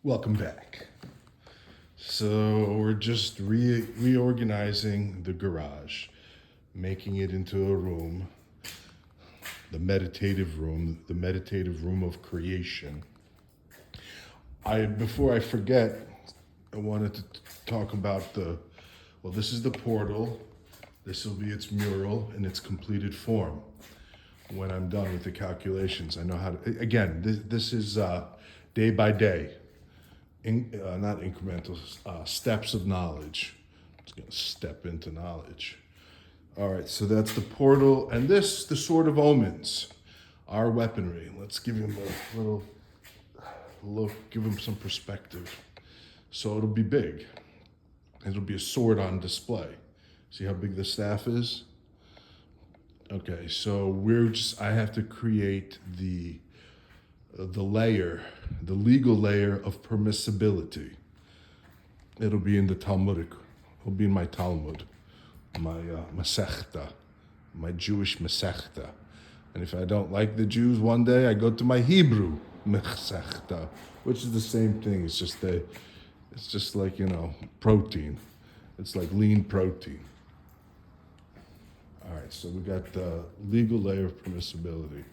Welcome back. So we're just reorganizing the garage, making it into a room, the meditative room of creation. Before I forget, I wanted to talk about this is the portal. This will be its mural in its completed form. When I'm done with the calculations, I know how to, again, this is day by day. Not incremental, steps of knowledge. I'm just going to step into knowledge. All right, so that's the portal, and this, the Sword of Omens, our weaponry. Let's give him a little look, give him some perspective. So it'll be big. It'll be a sword on display. See how big the staff is? Okay, so I have to create the layer, the legal layer of permissibility. It'll be in the Talmudic, it'll be in my Talmud, my Masechta, my Jewish Masechta. And if I don't like the Jews one day, I go to my Hebrew Masechta, which is the same thing. It's just like, protein. It's like lean protein. All right, so we got the legal layer of permissibility.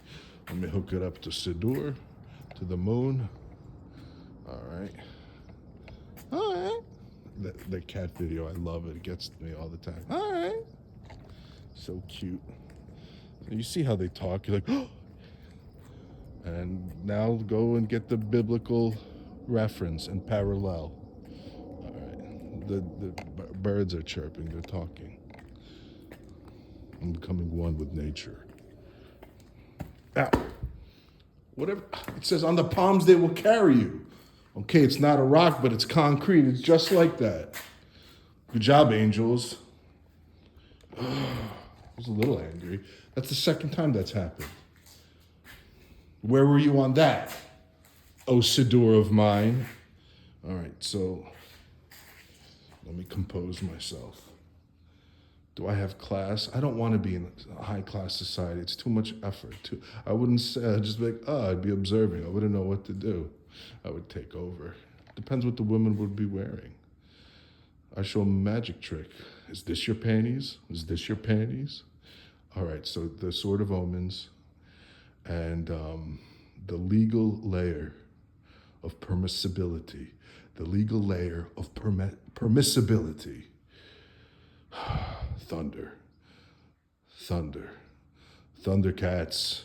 Let me hook it up to Siddur, to the moon. All right. All right. The cat video, I love it. It gets to me all the time. All right. So cute. You see how they talk. You're like, oh. And now go and get the biblical reference and parallel. All right. The birds are chirping. They're talking. I'm becoming one with nature. Now, whatever it says, on the palms they will carry you. Okay, it's not a rock, but it's concrete. It's just like that. Good job, angels. I was a little angry. That's the second time that's happened. Where were you on that? Oh, Siddur of mine. All right, so let me compose myself. Do I have class? I don't want to be in a high-class society. It's too much effort. I wouldn't say, I'd just be like, I'd be observing. I wouldn't know what to do. I would take over. Depends what the woman would be wearing. I show them a magic trick. Is this your panties? Is this your panties? All right, so the Sword of Omens and the legal layer of permissibility. The legal layer of permissibility. Thunder. Thundercats.